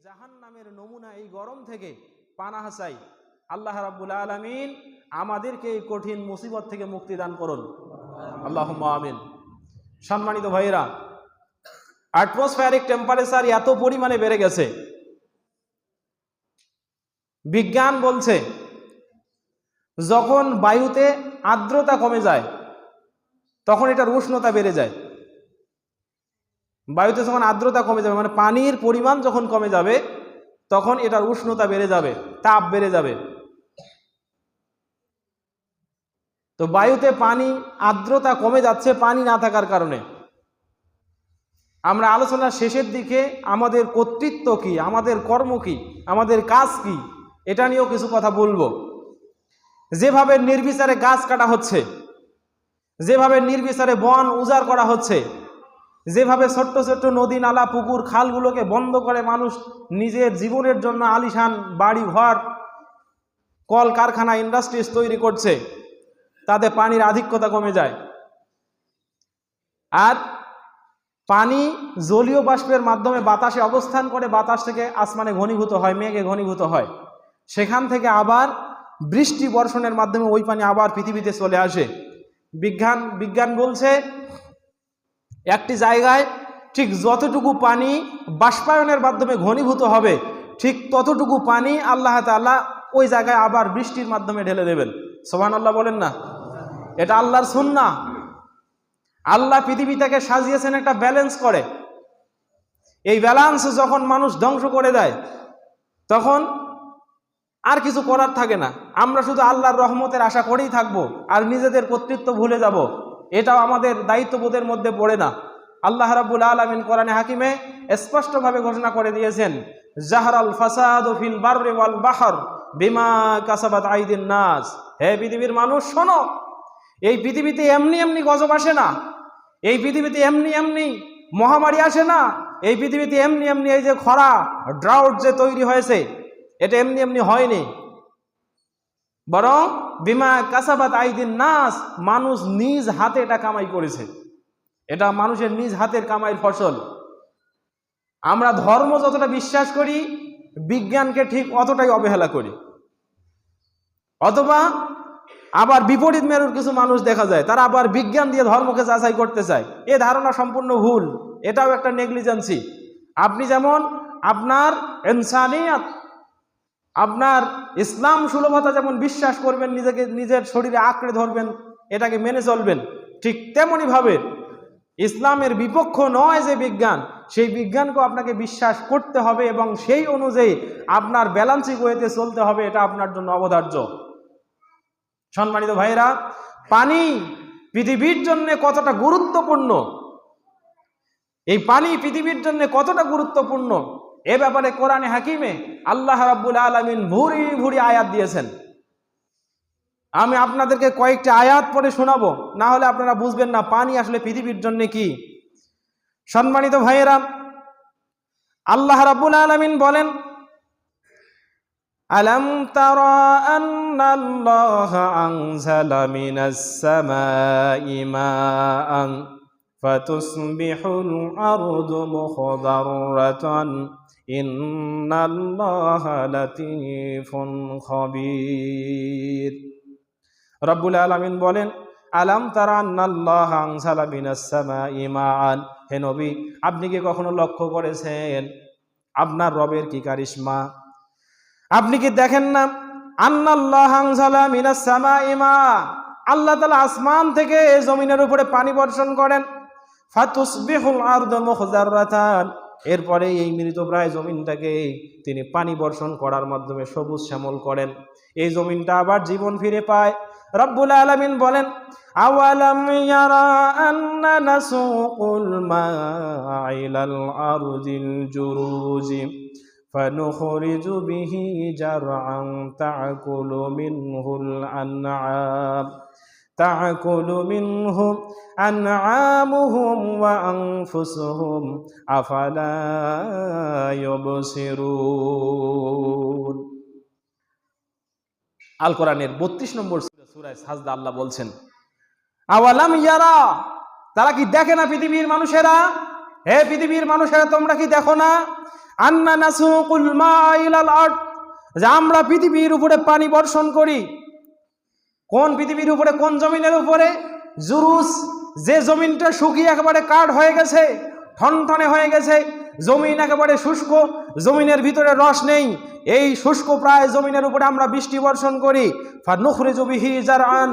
জাহান্নামের নমুনা এই গরম থেকে পানাহ চাই। আল্লাহ রাব্বুল আলামিন আমাদেরকে এই কঠিন মুসিবত থেকে মুক্তি দান করুন, আল্লাহুম্মা আমিন। সম্মানিত ভাইরা, অ্যাটমসফিয়ারিক টেম্পারেচার এত পরিমাণে বেড়ে গেছে, বিজ্ঞান বলছে যখন বায়ুতে আর্দ্রতা কমে যায় তখন এটার উষ্ণতা বেড়ে যায়। বায়ুতে যখন আর্দ্রতা কমে যাবে, মানে পানির পরিমাণ যখন কমে যাবে তখন এটার উষ্ণতা বেড়ে যাবে, তাপ বেড়ে যাবে। তো বায়ুতে পানি আর্দ্রতা কমে যাচ্ছে পানি না থাকার কারণে। আমরা আলোচনার শেষের দিকে আমাদের কর্তৃত্ব কি, আমাদের কর্ম কি, আমাদের কাজ কি, এটা নিয়েও কিছু কথা বলবো। যেভাবে নির্বিচারে গাছ কাটা হচ্ছে, যেভাবে নির্বিচারে বন উজাড় করা হচ্ছে, যেভাবে ছোট্ট ছোট্ট নদী নালা পুকুর খালগুলোকে বন্ধ করে মানুষ নিজের জীবনের জন্য আলিশান বাড়ি ঘর কল কারখানা ইন্ডাস্ট্রিজ তৈরি করছে, তাতে পানির আধিক্যতা কমে যায়। আর পানি জলীয় বাষ্পের মাধ্যমে বাতাসে অবস্থান করে, বাতাস থেকে আসমানে ঘনীভূত হয়, মেঘে ঘনীভূত হয়, সেখান থেকে আবার বৃষ্টি বর্ষণের মাধ্যমে ওই পানি আবার পৃথিবীতে চলে আসে। বিজ্ঞান বলছে একটি জায়গায় ঠিক যতটুকু পানি বাষ্পায়নের মাধ্যমে ঘনীভূত হবে ঠিক ততটুকু পানি আল্লাহ তাআলা ওই জায়গায় আবার বৃষ্টির মাধ্যমে ঢেলে দেবেন। সুবহানাল্লাহ বলেন না? এটা আল্লাহর সুন্নাহ। আল্লাহ পৃথিবীটাকে সাজিয়েছেন একটা ব্যালেন্স করে। এই ব্যালেন্স যখন মানুষ ধ্বংস করে দেয় তখন আর কিছু করার থাকে না। আমরা শুধু আল্লাহর রহমতের আশা করেই থাকবো আর নিজেদের কর্তৃত্ব ভুলে যাব, এটাও আমাদের দায়িত্ববোধের মধ্যে পড়ে না। আল্লাহ রাব্বুল আলামিন কোরআনে হাকিমে স্পষ্টভাবে ঘোষণা করে দিয়েছেন, জাহরাল ফাসাদু ফিল বাররি ওয়াল বাহর বিমা কাসাবাত আইদিন নাস। হে পৃথিবীর মানুষ শোনো, এই পৃথিবীতে এমনি এমনি গজব আসে না, এই পৃথিবীতে এমনি এমনি মহামারী আসে না, এই পৃথিবীতে এমনি এমনি এই যে খরা ড্রাউট যে তৈরি হয়েছে এটা এমনি এমনি হয়নি, বরং বিমা কাসাবাত আইদিন নাস, মানুষ নিজ হাতে এটা কামাই করেছে, এটা মানুষের নিজ হাতের কামাইয়ের ফসল। আমরা ধর্ম যতটা বিশ্বাস করি বিজ্ঞানকে ঠিক অতটাই অবহেলা করি। অথবা আবার বিপরীত মেরুর কিছু মানুষ দেখা যায়, তারা আবার বিজ্ঞান দিয়ে ধর্মকে যাচাই করতে চায়। এ ধারণা সম্পূর্ণ ভুল, এটাও একটা নেগলিজেন্সি। আপনি যেমন আপনার ইনসানিয়াত, আপনার ইসলাম সুলভতা যেমন বিশ্বাস করবেন, নিজেকে নিজের শরীরে আঁকড়ে ধরবেন, এটাকে মেনে চলবেন, ঠিক তেমনি ভাবে ইসলামের বিপক্ষ নয় যে বিজ্ঞান, সেই বিজ্ঞানকেও আপনাকে বিশ্বাস করতে হবে এবং সেই অনুযায়ী আপনার ব্যালেন্সিং ওয়েতে চলতে হবে, এটা আপনার জন্য অবধার্য। সম্মানিত ভাইরা, পানি পৃথিবীর জন্য কতটা গুরুত্বপূর্ণ, এই পানি পৃথিবীর জন্য কতটা গুরুত্বপূর্ণ এ ব্যাপারে কোরআনে হাকিমে আল্লাহ রাব্বুল আলামিন ভুরি ভুরি আয়াত দিয়েছেন। আমি আপনাদেরকে কয়েকটি আয়াত পড়ে শোনাবো, না হলে আপনারা বুঝবেন না পানি আসলে পৃথিবীর জন্য কি। সম্মানিত ভাইয়েরা, আল্লাহ রাব্বুল আলামিন বলেন, আলাম তারা আন্নাল্লাহা আনজালা মিনাস সামাই মাআন ফাতুসবিহুল আরদু মুখদাররাতান ইন্নাল্লাহা লাতীফুন খাবীর। রব্বুল আলামিন বলেন, আলাম তারা আন্নাল্লাহা আনজালা মিনাস সামাই মাআন। হে নবী, আপনি কি কখনো লক্ষ্য করেছেন আপনার রবের কি কারিশমা? আপনি কি দেখেন না, আন্নাল্লাহা আনজালা মিনাস সামাই মা, আল্লাহ তাআলা আসমান থেকে জমিনের উপরে পানি বর্ষণ করেন। ফাতুসবিহুল আরদু মুখদাররাতান, এরপরে এই মৃতপ্রায় জমিনটাকে তিনি পানি বর্ষণ করার মাধ্যমে সবুজ শ্যামল করেন, এই জমিনটা আবার জীবন ফিরে পায়। রব্বুল আলামিন বলেন, আওয়ালাম ইয়ারা আন্না নাসুকুল মা'a ইলাল আরদিল জুরুজি ফানুখরিজু বিহি জারআন তা'কুলু মিনহুল আন'আম আন'আমুহুম ওয়া আনফুসুহুম আফালা ইউবসিরুন। আল কোরআনের 32 নম্বর সূরা সাজদা আল্লাহ বলছেন, আওয়ালাম ইয়ারা, তারা কি দেখে না পৃথিবীর মানুষেরা? হে পৃথিবীর মানুষেরা, তোমরা কি দেখো না? আন্না নাসুকুল মা ইলাল আরদ, যে আমরা পৃথিবীর উপরে পানি বর্ষণ করি। কোন পৃথিবীর উপরে? কোন জমিনের উপরে? জুরুস, যে জমিনটা শুকিয়ে একেবারে কাঠ হয়ে গেছে, ঠনঠনে হয়ে গেছে, জমিন একেবারে শুষ্ক, জমিনের ভিতরে রস নেই, এই শুষ্ক প্রায় জমিনের উপরে আমরা বৃষ্টি বর্ষণ করি। ফানুখরিজু বিহি জারআন,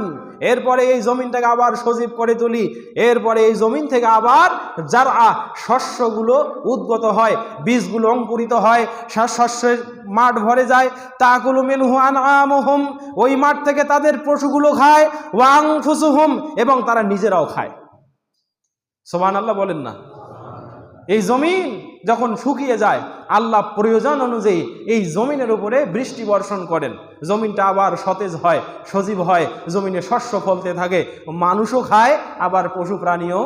এরপরে এই জমিনটাকে আবার সজীব করে তুলি, এরপরে এই জমিন থেকে আবার জারআ, শস্যগুলো উদ্গত হয়, বীজগুলো অঙ্কুরিত হয়, শস্যের মাঠ ভরে যায়। তাকুলু মিনহু আনআমুহুম, ওই মাঠ থেকে তাদের পশুগুলো খায়, ওয়া আনফুসুহুম, এবং তারা নিজেরাও খায়। সুবহানাল্লাহ বলেন না? এই জমিন যখন শুকিয়ে যায়, আল্লাহ প্রয়োজন অনুযায়ী এই জমিনের উপরে বৃষ্টি বর্ষণ করেন, জমিনটা আবার সতেজ হয়, সজীব হয়, জমিনে শস্য ফলতে থাকে, মানুষও খায়, আবার পশু প্রাণীও।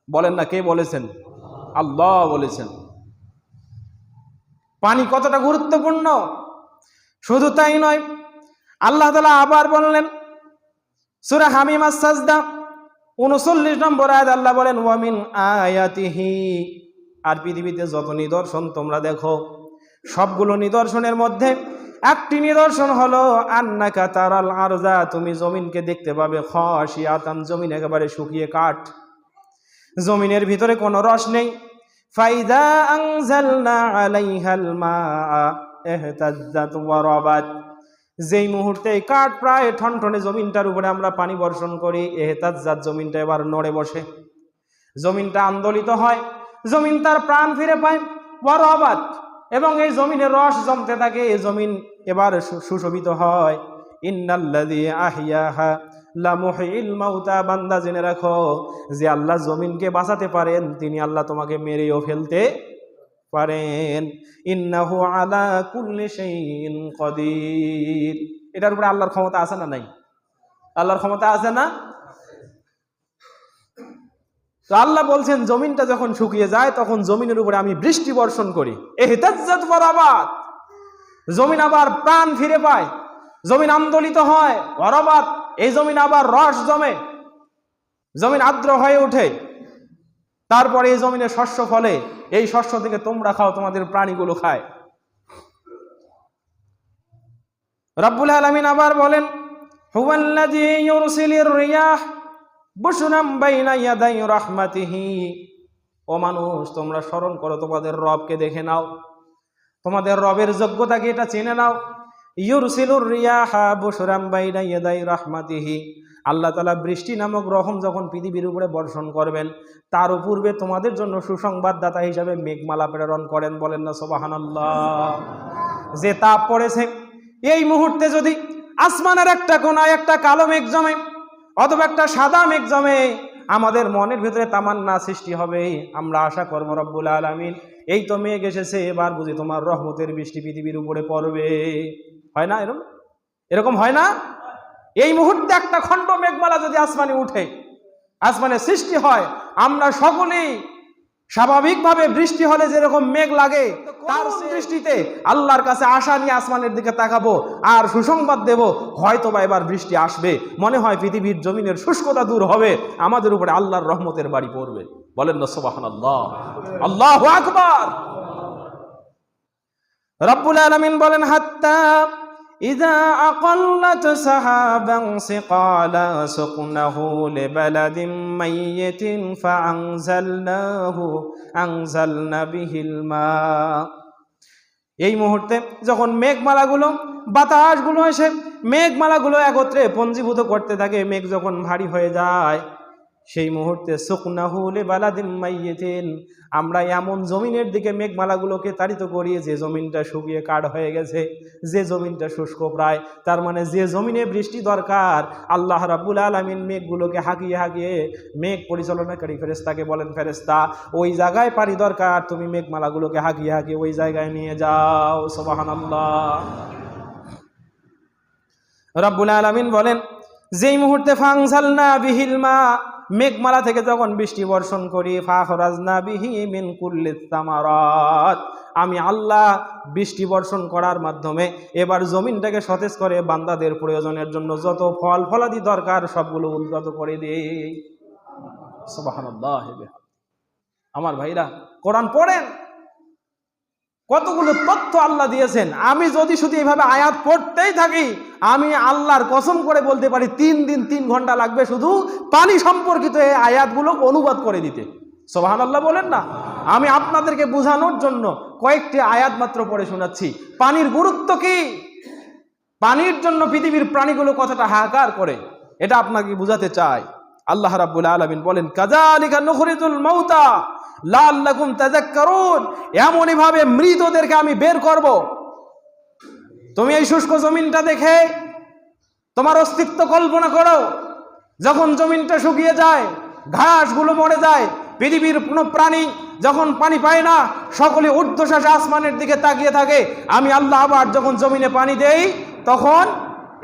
বলেন না, কে বলেছেন? আল্লাহ বলেছেন। পানি কতটা গুরুত্বপূর্ণ! শুধু তাই নয়, আল্লাহ তাআলা আবার বললেন সূরা হামিম আস-সাজদা 39 নম্বর আয়াত, আল্লাহ বলেন ওয়া মিন আয়াতিহি, আর পৃথিবীতে যত নিদর্শন তোমরা দেখো, সবগুলো নিদর্শনের মধ্যে একটি নিদর্শন হলো আন্নাকা তারাল আরজা, তুমি জমিনকে দেখতে পাবে খাশিয়াতান, জমিন একেবারে শুকিয়ে কাঠ, জমিনের ভিতরে কোনো রস নেই। ফাইদা আনজালনা আলাইহাল মাআ ইহতাজ্জাত ওয়া রাবাত, যেই মুহূর্তে কাঠ প্রায় ঠনঠনে জমিনটার উপরে আমরা পানি বর্ষণ করি, ইহতাজ্জাত, জমিনটা এবার নড়ে বসে, জমিনটা আন্দোলিত হয়, জমিন তার প্রাণ ফিরে পায়, ওয়া রাবাত, এবং এই জমিনে রস জমতে থাকে, এই জমিন এবার সুশোভিত হয়। ইন্নাল্লাযী আহইয়াহা লামুহয়িল মাউতা, বান্দা জেনে রাখো, যে আল্লাহ জমিনকে বাঁচাতে পারেন, তিনি আল্লাহ তোমাকে মেরেও ফেলতে পারেন। ইন্নাহু আলা কুল্লি শাইইন কাদির, এটার উপরে আল্লাহর ক্ষমতা আছে না নাই? আল্লাহর ক্ষমতা আছে না? তো আল্লাহ বলছেন জমিনটা যখন শুকিয়ে যায় তখন জমিনের উপরে আমি বৃষ্টি বর্ষণ করি, ইহতাজ্জাত ওয়া রাবাত, জমিন আবার প্রাণ ফিরে পায়, জমিন আন্দোলিত হয়, ওয়া রাবাত, এই জমিন আবার রস জমে, জমিন আর্দ্র হয়ে ওঠে, তারপরে এই জমিনে শস্য ফলে, এই শস্য থেকে তোমরা খাও, তোমাদের প্রাণীগুলো খায়। রব্বুল আলামিন আবার বলেন হুয়াল্লাযী ইউরসিলির রিয়াহ বুশরাম বাইনা ইয়াদাই রাহমাতিহি, ও মানুষ তোমরা স্মরণ করো, তোমাদের রবকে দেখে নাও, তোমাদের রবের যোগ্যতাকে এটা চেনে নাও। ইউরসিলুর রিয়াহা বুশরাম বাইনা ইয়াদাই রাহমাতিহি, আল্লাহ তাআলা বৃষ্টি নামক রহম যখন পৃথিবীর উপরে বর্ষণ করবেন, তার পূর্বে তোমাদের জন্য সুসংবাদদাতা হিসাবে মেঘমালা প্রেরণ করেন। বলেন না সুবহানাল্লাহ? যে তাপ পড়েছে, এই মুহূর্তে যদি আসমানের একটা কোণায় একটা কালো মেঘ জমে অথবা একটা সাদা মেঘ জমে, আমাদের মনের ভিতরে তামান্না সৃষ্টি হবে, আমরা আশা করব রব্বুল আলামিন এই তো মেঘ এসেছে, এবার বুঝি তোমার রহমতের বৃষ্টি পৃথিবীর উপরে পড়বে। হয় না এরকম? এরকম হয় না? এই মুহূর্তে একটা খণ্ড মেঘমালা যদি আসমানে উঠে, আসমানে সৃষ্টি হয়, আমরা সকলেই স্বাভাবিকভাবে বৃষ্টি হলে যেরকম মেঘ লাগে, তার দৃষ্টিতে আল্লাহর কাছে আশা নিয়ে আসমানের দিকে তাকাবো আর সুসংবাদ দেব, হয়তোবা এবার বৃষ্টি আসবে, মনে হয় পৃথিবীর জমিনের শুষ্কতা দূর হবে, আমাদের উপরে আল্লাহর রহমতের বাড়ি পড়বে। বলেন না সুবহানাল্লাহ? আল্লাহু আকবার। রব্বুল আলামিন বলেন হাত্তা ইযা আকাল্লাত সাহাবান সিকালা সুকনাহু লিবালাদিন মাইয়িতিন ফাআনজালনা বিহিল মা, এই মুহূর্তে যখন মেঘমালাগুলো, বাতাসগুলো এসে মেঘমালাগুলো একত্রে পঞ্জীভূত করতে থাকে, মেঘ যখন ভারী হয়ে যায়, সেই মুহূর্তে সুকনাহু লিবালাদিন মাইয়িতিন, আমরা এমন জমিনের দিকে মেঘমালাগুলোকে তাড়িত করি যে জমিনটা শুকিয়ে কাঠ হয়ে গেছে, যে জমিনটা শুষ্ক প্রায়, তার মানে যে জমিনে বৃষ্টি দরকার, আল্লাহ রাব্বুল আলামিন মেঘগুলোকে হাঁকিয়ে হাঁকিয়ে, মেঘ পরিচালনাকারী ফেরেশতাকে বলেন, ফেরেশতা ওই জায়গায় পানি দরকার, তুমি মেঘমালাগুলোকে হাঁকিয়ে হাঁকিয়ে ওই জায়গায় নিয়ে যাও। সুবহানাল্লাহ। রাব্বুল আলামিন বলেন যেই মুহূর্তে ফাংসালনা বিহিল মা, মেঘমালা থেকে যখন বৃষ্টি বর্ষণ করি, ফাখরাজনা বিহি মিন কুল্লিস সামারাত, আমি আল্লাহ বৃষ্টি বর্ষণ করার মাধ্যমে এবার জমিনটাকে সতেজ করে বান্দাদের প্রয়োজনের জন্য যত ফল ফলাদি দরকার সবগুলো উদ্গত করে দেই। সুবহানাল্লাহ। আমার ভাইরা, কোরআন পড়েন, কতগুলো তথ্য আল্লাহ দিয়েছেন। আমি যদি শুধু এইভাবে আয়াত পড়তেই থাকি, আমি আল্লাহর কসম করে বলতে পারি 3 দিন 3 ঘন্টা লাগবে শুধু পানি সম্পর্কিত এই আয়াতগুলো অনুবাদ করে দিতে। সুবহানাল্লাহ বলেন না। আমি আপনাদেরকে বোঝানোর জন্য কয়েকটি আয়াত মাত্র পড়ে শোনাচ্ছি। পানির গুরুত্ব কি, পানির জন্য পৃথিবীর প্রাণীগুলো কতটা হাহাকার করে, এটা আপনাকে বুঝাতে চাই। আল্লাহ রাব্বুল আলামিন বলেন, কাযালিকা নুখরিজুল মাউতা লাআল্লাকুম তাযাক্কারুন, এমনই ভাবে মৃতদেরকে আমি বের করব। তুমি এই শুষ্ক জমিনটা দেখে তোমার অস্তিত্ব কল্পনা করো। যখন জমিনটা শুকিয়ে যায়, ঘাসগুলো মরে যায়, পৃথিবীর কোনো প্রাণী যখন পানি পায় না, সকলে ঊর্ধ্বশ্বাসে আসমানের দিকে তাকিয়ে থাকে। আমি আল্লাহ আবার যখন জমিনে পানি দেই, তখন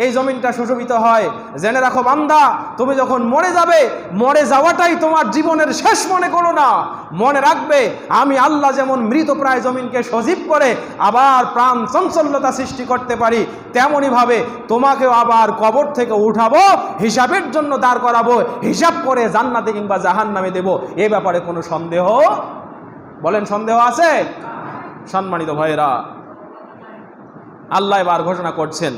এই জমিনটা সুশোভিত হয়। জেনে রাখো বান্দা, তুমি যখন মরে যাবে, মরে যাওয়াটাই তোমার জীবনের শেষ মনে করো না। মনে রাখবে, আমি আল্লাহ যেমন মৃতপ্রায় জমিনকে সজীব করে আবার প্রাণ চঞ্চলতা সৃষ্টি করতে পারি, তেমনই ভাবে তোমাকেও আবার কবর থেকে উঠাবো, হিসাবের জন্য দাঁড় করাবো, হিসাব করে জান্নাতে কিংবা জাহান্নামে দেব। এ ব্যাপারে কোনো সন্দেহ, বলেন সন্দেহ আছে? সম্মানিত ভাইরা, আল্লাহ এবার ঘোষণা করছেন,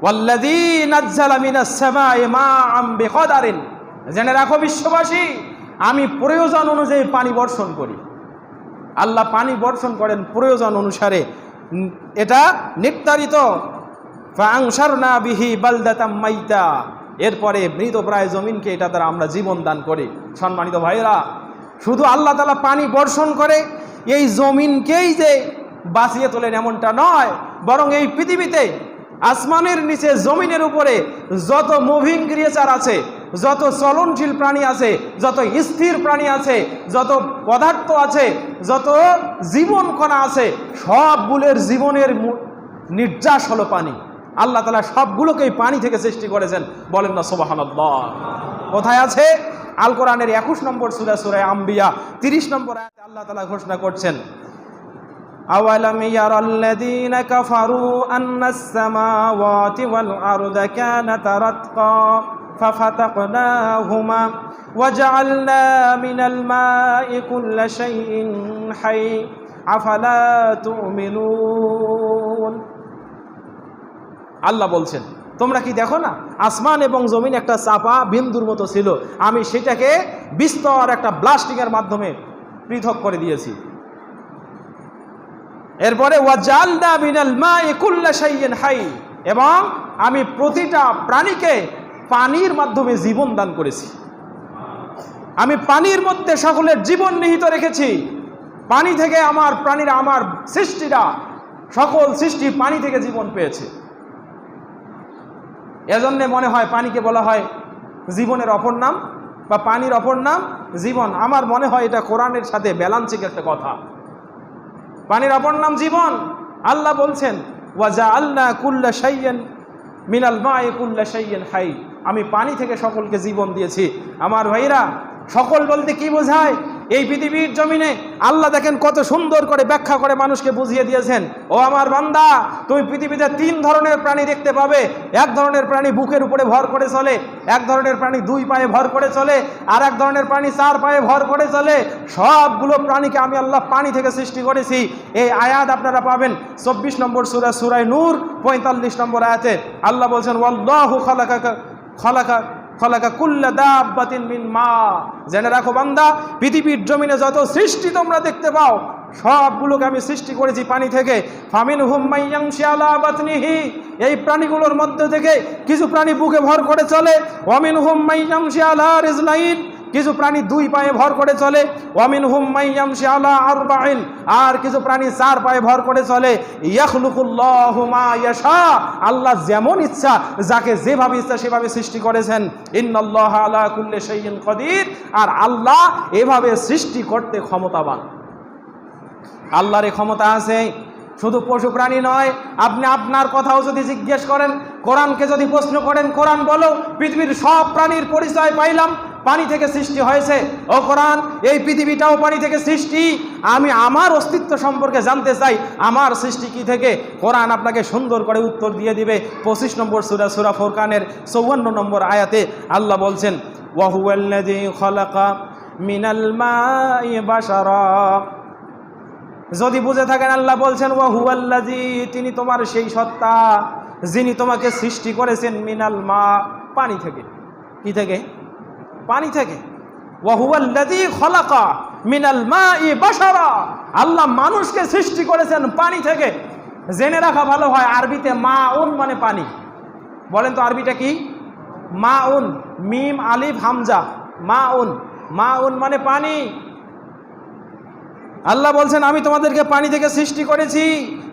ওয়াল্লাযী নাজ্জালা মিনাস সামাই মাআম বিকদারিন, জেনে রাখো বিশ্ববাসী, আমি প্রয়োজন অনুযায়ী পানি বর্ষণ করি। আল্লাহ পানি বর্ষণ করেন প্রয়োজন অনুসারে, এটা নির্ধারিত। ফাআনশারনা বিহি বালদাতাম মাইতা, এরপরে মৃতপ্রায় জমিনকে এটা দ্বারা আমরা জীবন দান করি। সম্মানিত ভাইরা, শুধু আল্লাহ তাআলা পানি বর্ষণ করে এই জমিনকেই যে বাঁচিয়ে তোলেন এমনটা নয়, বরং এই পৃথিবীতে আসমানের নিচে জমিনের উপরে যত মুভিং ক্রিয়েচার আছে, যত চলনশীল প্রাণী আছে, যত স্থির প্রাণী আছে, যত পদার্থ আছে, যত জীবন কণা আছে, সবগুলোর জীবনের নির্যাস হলো পানি। আল্লাহ তাআলা সবগুলোকেই পানি থেকে সৃষ্টি করেছেন, বলেন না সুবহানাল্লাহ। কোথায় আছে? আল কোরআনের 21 নম্বর সূরা, সূরা আম্বিয়া 30 নম্বর আয়াতে আল্লাহ তাআলা ঘোষণা করছেন, আওয়ালাম ইয়ারাল্লাযীনা কাফারু আন্নাস সামাওয়াতি ওয়াল আরদা কানাতা রাতকা ফাফাতাকনাহুমা ওয়াজআলনা মিনাল মাই কুল্লা শাইইন হাই আফালা তুমিনুন। আল্লাহ বলছেন, তোমরা কি দেখো না, আসমান এবং জমিন একটা চাপা বিন্দুর মতো ছিল, আমি সেটাকে বিস্তর একটা ব্লাস্টিংয়ের মাধ্যমে পৃথক করে দিয়েছি। এরপরে ওয়াজআলনা মিনাল মাই কুল্লা শাইইন হাই, এবং আমি প্রতিটা প্রাণীকে পানির মাধ্যমে জীবন দান করেছি। আমি পানির মধ্যে সকলের জীবন নিহিত রেখেছি। পানি থেকে আমার প্রাণীরা, আমার সৃষ্টিরা, সকল সৃষ্টি পানি থেকে জীবন পেয়েছে। এজন্য মনে হয় পানিকে বলা হয় জীবনের অপর নাম, বা পানির অপর নাম জীবন। আমার মনে হয় এটা কোরআনের সাথে ব্যালান্সিং একটা কথা। পানির অপর নাম জীবন। আল্লাহ বলছেন, ওয়াজআলনা কুল্লা শাইইন মিনাল মাই কুল্লা শাইইন হাই, আমি পানি থেকে সকলকে জীবন দিয়েছি। আমার ভাইরা, সকল বলতে কি বোঝায়? এই পৃথিবীর জমিনে আল্লাহ দেখেন কত সুন্দর করে ব্যাখ্যা করে মানুষকে বুঝিয়ে দিয়েছেন। ও আমার বান্দা, তুমি পৃথিবীতে 3 ধরনের প্রাণী দেখতে পাবে। এক ধরনের প্রাণী বুকের উপরে ভর করে চলে, এক ধরনের প্রাণী 2 পায়ে ভর করে চলে, আর এক ধরনের প্রাণী 4 পায়ে ভর করে চলে। সবগুলো প্রাণীকে আমি আল্লাহ পানি থেকে সৃষ্টি করেছি। এই আয়াত আপনারা পাবেন 24 নম্বর সূরা, সূরা নূর 45 নম্বর আয়াতে। আল্লাহ বলছেন, ওয়াল্লাহু খালাকা কুল্লা দাব্বাতিন মিন মা। জেনে রাখো বান্দা, পৃথিবীর জমিনে যত সৃষ্টি তোমরা দেখতে পাও, সবগুলোকে আমি সৃষ্টি করেছি পানি থেকে। ফামিনহুম মাইয়ামশি আলা বাতনিহি, এই প্রাণীগুলোর মধ্যে থেকে কিছু প্রাণী বুকে ভর করে চলে। ওয়ামিনহুম মাইয়ামশি আলা রিজলাইন, কিছু প্রাণী 2 পায়ে ভর করে চলে। ওয়ামিনহুম মাইয়ামশি আলা আরবাইন, আর কিছু প্রাণী 4 পায়ে ভর করে চলে। ইয়াখলুকুল্লাহু মা ইয়াশা, আল্লাহ যেমন ইচ্ছা, যাকে যেভাবে ইচ্ছা সেভাবে সৃষ্টি করেছেন। ইন্নাল্লাহা আলা কুল্লি শাইইন কাদির, আর আল্লাহ এভাবে সৃষ্টি করতে ক্ষমতাবান। আল্লাহর এই ক্ষমতা আছে। শুধু পশু প্রাণী নয়, আপনি আপনার কথাও যদি জিজ্ঞেস করেন, কোরআনকে যদি প্রশ্ন করেন, কোরআন বলো পৃথিবীর সব প্রাণীর পরিচয় পাইলাম পানি থেকে সৃষ্টি হয়েছে। ও কোরআন, এই পৃথিবীটাও পানি থেকে সৃষ্টি। আমি আমার অস্তিত্ব সম্পর্কে জানতে চাই, আমার সৃষ্টি কি থেকে? কোরআন আপনাকে সুন্দর করে উত্তর দিয়ে দিবে। 25 নম্বর সূরা, সূরা ফুরকানের 54 নম্বর আয়াতে আল্লাহ বলছেন, ওয়া হুয়াল্লাযী খালাকা মিনাল মাই বাশারা যদি বুঝে থাকেন, আল্লাহ বলছেন ওয়া হুয়াল্লাযী, তিনি তোমার সেই সত্তা যিনি তোমাকে সৃষ্টি করেছেন মিনাল মা, পানি থেকে। কি থেকে? পানি থেকে। ওয়া হুয়াল্লাযী খলাকা মিনাল মাই বাশারা, আল্লাহ মানুষকে সৃষ্টি করেছেন পানি থেকে। জেনে রাখা ভালো হয়, আরবিতে মাউন মানে পানি। বলেন তো আরবিটা কি? মাউন, মিম আলিফ হামজা, মাউন। মাউন মানে পানি। আল্লাহ বলছেন আমি তোমাদেরকে পানি থেকে সৃষ্টি করেছি।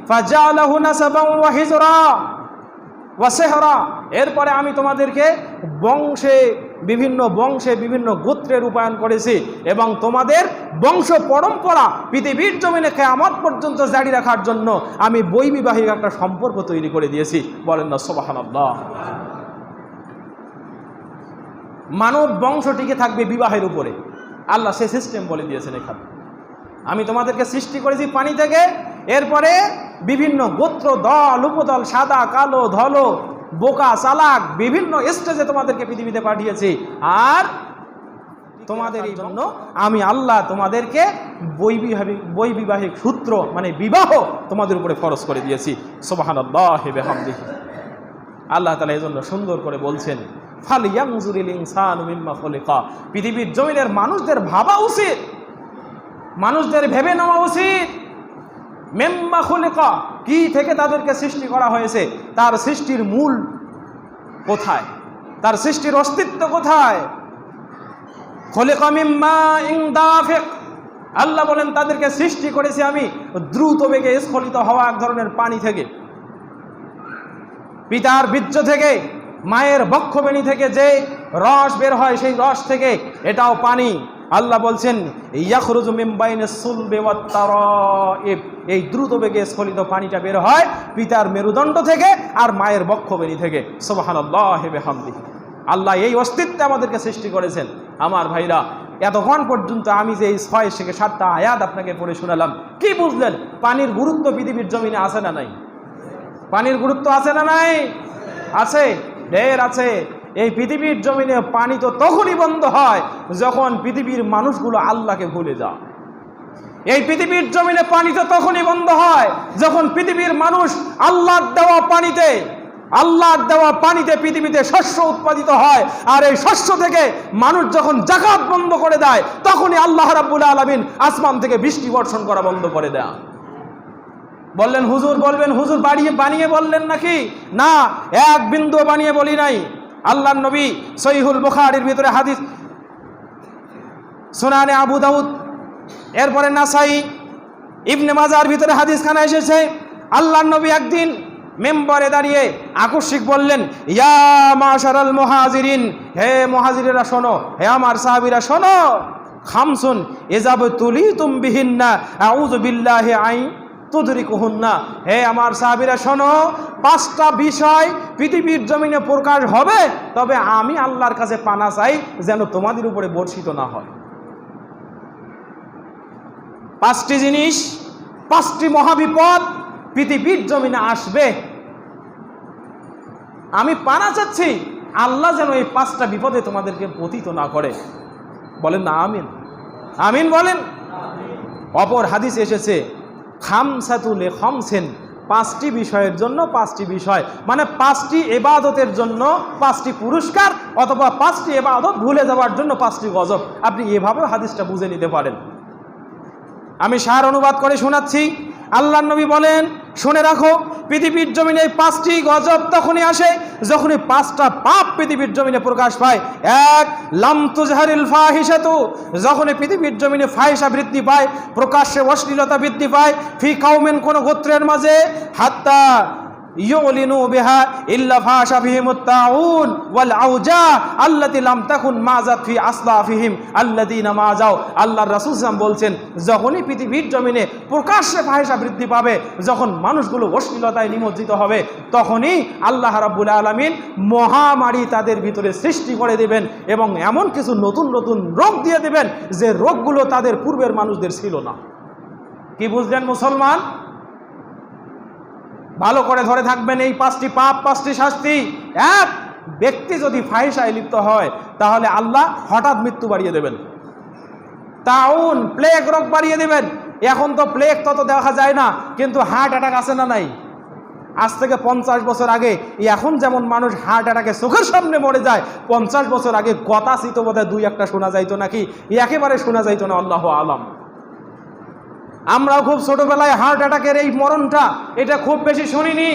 ফাজালাহু নাসাবাও ওয়া হিজরা ওয়া সিহরা, এরপরে আমি তোমাদেরকে বংশে বিভিন্ন গোত্রে রূপায়ণ করেছি এবং তোমাদের বংশ পরম্পরা পৃথিবীর জমিনে কিয়ামত পর্যন্ত জারি রাখার জন্য আমি বৈবাহিক একটা সম্পর্ক তৈরি করে দিয়েছি। বলেন না সুবহানাল্লাহ। মানব বংশ টিকে থাকবে বিবাহের উপরে, আল্লাহ সে সিস্টেম বলে দিয়েছেন এখানে। আমি তোমাদেরকে সৃষ্টি করেছি পানি থেকে, এরপরে বিভিন্ন গোত্র, দল, উপদল, সাদা, কালো, ধলো, বোকা, চালাক, বিভিন্ন স্টেজে তোমাদেরকে পৃথিবীতে পাঠিয়েছি। আর তোমাদের এই জন্য আমি আল্লাহ তোমাদেরকে বৈবাহিক সূত্র মানে বিবাহ তোমাদের উপরে ফরজ করে দিয়েছি। সুবহানাল্লাহি বিহামদিহি। আল্লাহ তাআলা এই জন্য সুন্দর করে বলছেন ফালইয়ানজুরিল ইনসানু মিম্মা খুলিকা, পৃথিবীর জমিনের মানুষদের ভাবা উচিত, মানুষদের ভেবে নেওয়া উচিত। মিম্মা খুলিকা, কি থেকে তাদেরকে সৃষ্টি করা হয়েছে, তার সৃষ্টির মূল কোথায়, তার সৃষ্টির অস্তিত্ব কোথায়। খুলিকা মিম্মা ইন দাফিক, আল্লাহ বলেন তাদেরকে সৃষ্টি করেছি আমি দ্রুত বেগে স্খলিত হওয়া এক ধরনের পানি থেকে। পিতার বীর্য থেকে, মায়ের বক্ষবেণী থেকে যে রস বের হয় সেই রস থেকে, এটাও পানি। আল্লাহ বলছেন ইয়াখরুজু মিন বাইনিস সুলবি ওয়াত তারাইব, এই দ্রুত বেগে স্খলিত পানিটা বের হয় পিতার মেরুদণ্ড থেকে আর মায়ের বক্ষবেণী থেকে। সুবহানাল্লাহি বিহামদিহি। আল্লাহ এই অস্তিত্বে আমাদেরকে সৃষ্টি করেছেন। আমার ভাইরা, এতক্ষণ পর্যন্ত আমি যে এই 6 থেকে 7টা আয়াত আপনাকে পড়ে শোনালাম, কি বুঝলেন? পানির গুরুত্ব পৃথিবীর জমিনে আছে না নাই? পানির গুরুত্ব আছে না নাই? আছে, ঢের আছে। এই পৃথিবীর জমিনে পানি তো তখনই বন্ধ হয় যখন পৃথিবীর মানুষগুলো আল্লাহকে ভুলে যায়। এই পৃথিবীর জমিনে পানি তো তখনই বন্ধ হয় যখন পৃথিবীর মানুষ আল্লাহর দেওয়া পানিতে পৃথিবীতে শস্য উৎপাদিত হয়। আর এই শস্য থেকে মানুষ যখন যাকাত বন্ধ করে দেয়, তখনই আল্লাহ রাব্বুল আলামিন আসমান থেকে বৃষ্টি বর্ষণ করা বন্ধ করে দেয়। বললেন হুজুর, বলবেন হুজুর বানিয়ে বললেন নাকি? না, এক বিন্দু বানিয়ে বলি নাই। আল্লাহর নবী সহিহুল বুখারীর ভিতরে হাদিস, সুনানে আবু দাউদ, এরপরে নাসাই, ইবনে মাজার ভিতরে হাদিসখানা এসেছে। আল্লাহর নবী একদিন মেম্বারে দাঁড়িয়ে আকস্মিক বললেন, ইয়া মাশারাল মুহাজিরিন, হে মুহাজিরেরা শোনো, হে আমার সাহাবীরা শোনো, খামসুন ইযাবতুলিতুম বিহিন্না আউযু বিল্লাহি আইন তুদরিকুহুন্না, হে আমার সাহাবীরা শোনো, 5টা বিষয় পৃথিবীর জমিনে প্রকাশ হবে, তবে আমি আল্লাহর কাছে পানা চাই যেন তোমাদের উপরে বর্ষিত না হয়। 5টি জিনিস, 5টি মহাবিপদ পৃথিবীর জমিনে আসবে। আমি পানা চাচ্ছি আল্লাহ যেন এই 5টা বিপদে তোমাদেরকে পতিত না করে। বলেন না আমিন? আমিন বলেন। অপর হাদিস এসেছে খামসাতুলে খামসিন, 5টি বিষয়ের জন্য 5টি বিষয়, মানে 5টি ইবাদতের জন্য 5টি পুরস্কার, অথবা 5টি ইবাদত ভুলে যাওয়ার জন্য 5টি গজব। আপনি এভাবেও হাদিসটা বুঝে নিতে পারেন। আমি সার অনুবাদ করে শোনাচ্ছি। আল্লাহর নবী বলেন, শুনে রাখো, পৃথিবীর জমিনে 5টি গজব তখনই আসে যখনই 5টা পাপ পৃথিবীর জমিনে প্রকাশ পায়। 1, লাম তুজহারিল ফাহিশাতু, যখনই পৃথিবীর জমিনে ফাহিশা বৃদ্ধি পায়, প্রকাশ্যে অশ্লীলতা বৃদ্ধি পায়, ফি কাউমিন, কোন গোত্রের মাঝে, হাত্তা ইউলিনু বিহা ইল্লা ফাশা ফিহিমুত তাউন ওয়াল আউজা আল্লাতী লাম তাকুন মাযাত ফি আসলাফিহিম আল্লাযীনা মাযাও। আল্লাহর রাসূল সাল্লাল্লাহু আলাইহি ওয়াসাল্লাম বলছেন, যখনই পৃথিবীর জমিনে প্রকাশ্যে ফাহিশা বৃদ্ধি পাবে, যখন মানুষগুলো অশ্লীলতায় নিমজ্জিত হবে, তখনই আল্লাহ রাব্বুল আলামিন মহামারী তাদের ভিতরে সৃষ্টি করে দেবেন এবং এমন কিছু নতুন নতুন রোগ দিয়ে দেবেন যে রোগগুলো তাদের পূর্বের মানুষদের ছিল না। কি বুঝলেন মুসলমান? ভালো করে ধরে থাকবেন এই 5টি পাপ, 5টি শাস্তি। 1, ব্যক্তি যদি ফাহিশায় লিপ্ত হয় তাহলে আল্লাহ হঠাৎ মৃত্যু বাড়িয়ে দেবেন, তাউন প্লেগ রোগ বাড়িয়ে দেবেন, এখন তো প্লেগ তত দেখা যায় না, কিন্তু হার্ট অ্যাটাক আছে না নাই? আজ থেকে 50 বছর আগে এখন যেমন মানুষ হার্ট অ্যাটাকে চোখের সামনে মরে যায়, 50 বছর আগে গতাচিত বোধহয় 2-1টা শোনা যাইতো নাকি একেবারে শোনা যাইতো না, আল্লাহ আলাম। আমরাও খুব ছোটবেলায় হার্ট অ্যাটাকের এই মরণটা এটা খুব বেশি শুনিনি।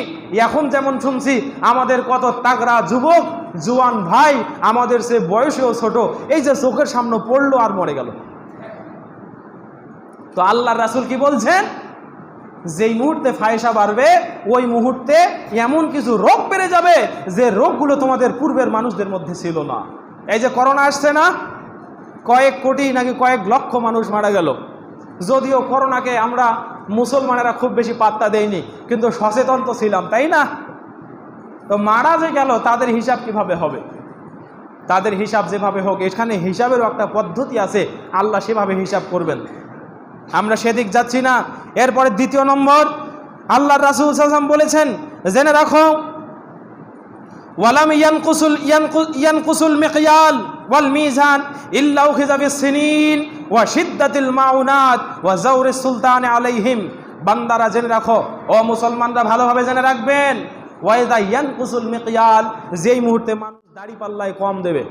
এখন যেমন শুনছি আমাদের কত তাগড়া যুবক জুয়ান ভাই আমাদের সে বয়সেও ছোট, এই যে চোখের সামনে পড়লো আর মরে গেল। তো আল্লাহর রাসূল কি বলছেন, যেই মুহূর্তে ফায়সা বাড়বে ওই মুহূর্তে এমন কিছু রোগ বেড়ে যাবে যে রোগগুলো তোমাদের পূর্বের মানুষদের মধ্যে ছিল না। এই যে করোনা আসছে না, কয়েক কোটি নাকি কয়েক লক্ষ মানুষ মারা গেল। যদিও করোনাকে আমরা মুসলমানেরা খুব বেশি পাত্তা দেয়নি, কিন্তু সচেতন তো ছিলাম, তাই না? তো মারা যে গেল তাদের হিসাব কিভাবে হবে? তাদের হিসাব যেভাবে হোক, এখানে হিসাবেরও একটা পদ্ধতি আছে, আল্লাহ সেভাবে হিসাব করবেন। আমরা সেদিক যাচ্ছি না। এরপরে দ্বিতীয় নম্বর, আল্লাহর রাসূল সাল্লাল্লাহু আলাইহি ওয়াসাল্লাম বলেছেন, জেনে রাখো, ওয়ালাম ইয়ানকুসুল মিকয়াল ওয়াল মিজান ইল্লা উখিযা বিসসিনিন ওয়া শিদ্দাতিল মাউনাত ওয়া জাওরিস সুলতান আলাইহিম। বান্দারা জেনে রাখো, ও মুসলমানরা ভালোভাবে জেনে রাখবেন, ওয়া ইযা ইয়ানকুসুল মিকয়াল, যেই মুহূর্তে মানুষ দাড়ি পাল্লায় কম দেবে,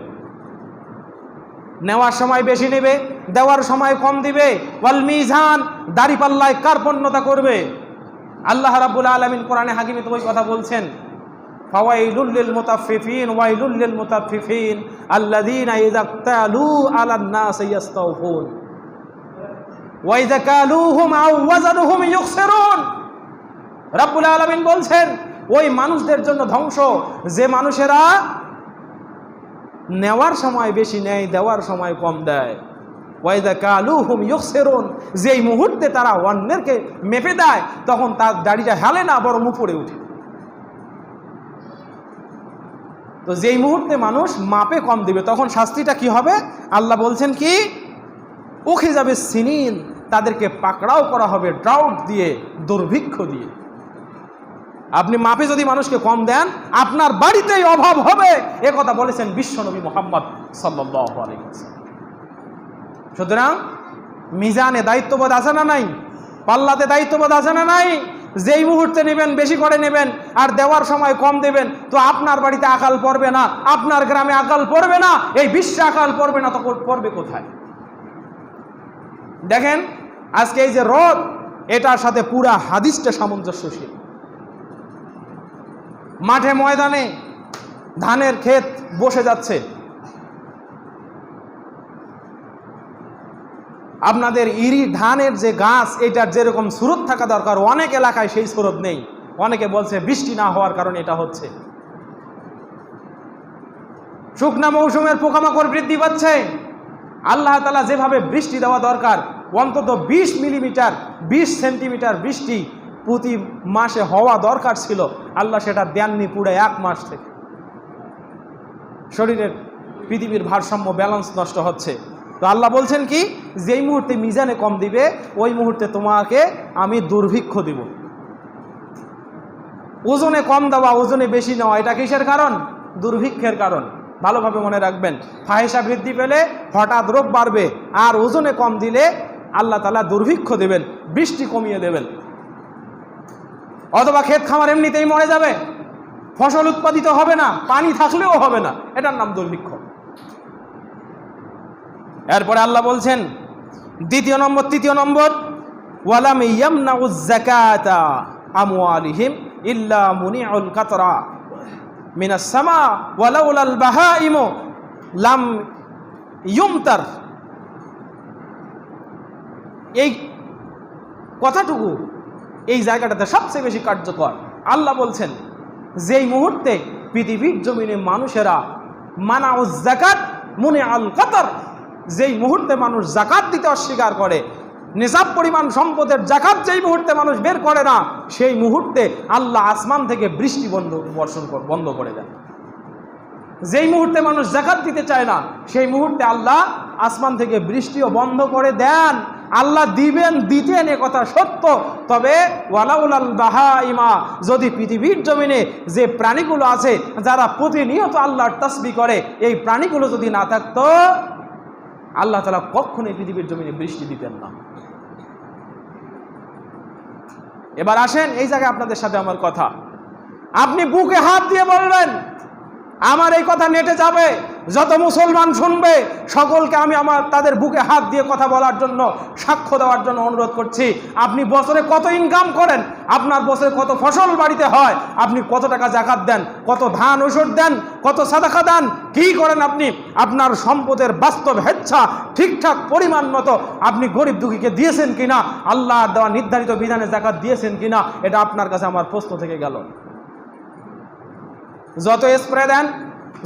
নেওয়ার সময় বেশি নেবে, দেওয়ার সময় কম দিবে, ওয়াল মিজান, দাড়ি পাল্লায় কার্পণ্যতা করবে। আল্লাহ রাব্বুল আলামিন কোরআনে হাকিমে তো ওই কথা বলছেন, ফাওয়াইলুল লিল মুতাফফিফিন ওয়াইলুল লিল মুতাফফিফিন আল্লাযীনা ইযা ক্তালু আলান নাস ইয়াস্তাওফুন ওয়া ইযা কালুহুম আও ওয়াজানুহুম ইউখসিরুন। রাব্বুল আলামিন বলছেন, ওই মানুষদের জন্য ধ্বংস যে মানুষেরা নেওয়ার সময় বেশি নেয়, দেওয়ার সময় কম দেয়। ওয়া ইযা কালুহুম ইউখসিরুন, যেই মুহূর্তে তারা অন্যকে মেপে দেয় তখন তার দাড়িটা হেলে না, বরং উপরে উঠে। তো যেই মুহূর্তে মানুষ মাপে কম দিবে তখন শাস্তিটা কি হবে? আল্লাহ বলছেন কি, উখিযা বিসসিনিন, তাদেরকে পাকড়াও করা হবে ড্রাউট দিয়ে, দুর্ভিক্ষ দিয়ে। আপনি মাপে যদি মানুষকে কম দেন আপনার বাড়িতেই অভাব হবে, এ কথা বলেছেন বিশ্বনবী মুহাম্মদ সাল্লাল্লাহু আলাইহি ওয়াসাল্লাম। সুতরাং মিজানে দায়িত্ববোধ আছে না নাই? পাল্লাতে দায়িত্ববোধ আছে না নাই? যেই মুহূর্তে নেবেন বেশি করে নেবেন আর দেওয়ার সময় কম দেবেন, তো আপনার বাড়িতে আকাল পড়বে না, আপনার গ্রামে আকাল পড়বে না, এই বিশ্বে আকাল পড়বে না, তখন পড়বে কোথায়? দেখেন আজকে এই যে রোদ, এটার সাথে পুরা হাদিসটা সামঞ্জস্যশীল। মাঠে ময়দানে ধানের ক্ষেত বসে যাচ্ছে, আপনাদের ইরি ধানের যে গাছ, এটার যেরকম সুরত থাকা দরকার অনেক এলাকায় সেই সুরত নেই। অনেকে বলছে বৃষ্টি না হওয়ার কারণে এটা হচ্ছে। শুকনা মৌসুমের পোকামাকড় বৃদ্ধি পাচ্ছে। আল্লাহ তাআলা যেভাবে বৃষ্টি দেওয়া দরকার, অন্তত 20 মিলিমিটার 20 সেন্টিমিটার বৃষ্টি প্রতি মাসে হওয়া দরকার ছিল, আল্লাহ সেটা দেননি পুরো 1 মাস থেকে। শরীরের পৃথিবীর ভারসাম্য ব্যালেন্স নষ্ট হচ্ছে। তো আল্লাহ বলছেন কি, যেই মুহূর্তে মিজানে কম দিবে ওই মুহূর্তে তোমাকে আমি দুর্ভিক্ষ দিব। ওজনে কম দেওয়া, ওজনে বেশি নেওয়া, এটা কিসের কারণ? দুর্ভিক্ষের কারণ। ভালোভাবে মনে রাখবেন, ফাহিশা বৃদ্ধি পেলে হঠাৎ রোগ বাড়বে, আর ওজনে কম দিলে আল্লাহ তাআলা দুর্ভিক্ষ দেবেন, বৃষ্টি কমিয়ে দেবেন। অথবা ক্ষেত খামার এমনিতেই মরে যাবে, ফসল উৎপাদিত হবে না, পানি থাকলেও হবে না, এটার নাম দুর্ভিক্ষ। এরপরে আল্লাহ বলছেন তৃতীয় নম্বর, ওয়ালাম ইয়ামনাউজ যাকাতা আমওয়ালিহিম ইল্লা মুনিউল কাতরা মিনাস সামা ওয়ালাউলাল বাহাইমু লাম ইউমতার। এই কথাটুকু এই জায়গাটাতে সবচেয়ে বেশি কার্যকর। আল্লাহ বলছেন, যেই মুহূর্তে পৃথিবীর জমিনে মানুষেরা মানাউজ যাকাত মুনিউল কাতর, যেই মুহূর্তে মানুষ জাকাত দিতে অস্বীকার করে, নিসাব পরিমাণ সম্পদের জাকাত যেই মুহূর্তে মানুষ বের করে না, সেই মুহূর্তে আল্লাহ আসমান থেকে বৃষ্টি বন্ধ করে দেন। যেই মুহূর্তে মানুষ জাকাত দিতে চায় না, সেই মুহূর্তে আল্লাহ আসমান থেকে বৃষ্টিও বন্ধ করে দেন। আল্লাহ দিতেন, এ কথা সত্য। তবে ওয়ালাউলাল বাহাইমা, যদি পৃথিবীর জমিনে যে প্রাণীগুলো আছে যারা প্রতিনিয়ত আল্লাহর তাসবিহ করে, এই প্রাণীগুলো যদি না থাকতো আল্লাহ তাআলা কখনোই পৃথিবীর জমিনে বৃষ্টি দিতেন না। এবার আসেন এই জায়গায় আপনাদের সাথে আমার কথা, আপনি বুকে হাত দিয়ে বলবেন, আমার এই কথা নেটে যাবে, যত মুসলমান শুনবে সকলকে আমি তাদের বুকে হাত দিয়ে কথা বলার জন্য, সাক্ষ্য দেওয়ার জন্য অনুরোধ করছি। আপনি বছরে কত ইনকাম করেন, আপনার বছরে কত ফসল বাড়িতে হয়, আপনি কত টাকা জাকাত দেন, কত ধান ঔষধ দেন, কত সাদাকা দেন, কি করেন আপনি, আপনার সম্পদের বাস্তব হেচ্ছা ঠিকঠাক পরিমাণ মতো আপনি গরিব দুঃখীকে দিয়েছেন কিনা, আল্লাহর দেওয়া নির্ধারিত বিধানে জাকাত দিয়েছেন কিনা, এটা আপনার কাছে আমার প্রশ্ন থেকে গেল। যত স্প্রে দেন,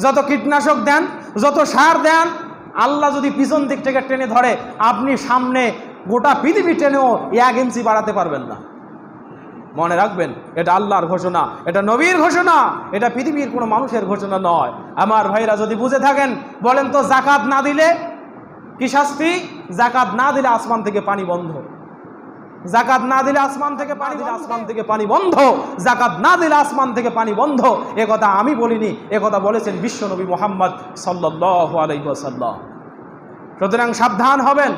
যত কীটনাশক দেন, যত সার দেন, আল্লাহ যদি পিছন দিক থেকে টেনে ধরে, আপনি সামনে গোটা পৃথিবী টেনেও 1 ইঞ্চি বাড়াতে পারবেন না। মনে রাখবেন, এটা আল্লাহর ঘোষণা, এটা নবীর ঘোষণা, এটা পৃথিবীর কোনো মানুষের ঘোষণা নয়। আমার ভাইরা যদি বুঝে থাকেন, বলেন তো জাকাত না দিলে কি শাস্তি? জাকাত না দিলে আসমান থেকে পানি বন্ধ, জাকাত না দিলে আসমান থেকে পানি, আসমান থেকে পানি বন্ধ, জাকাত না দিলে আসমান থেকে পানি বন্ধ। এ কথা আমি বলিনি, এ কথা বলেছেন বিশ্বনবী মুহাম্মদ সাল্লাল্লাহু আলাইহি ওয়াসাল্লাম। সুতরাং সাবধান হবেন।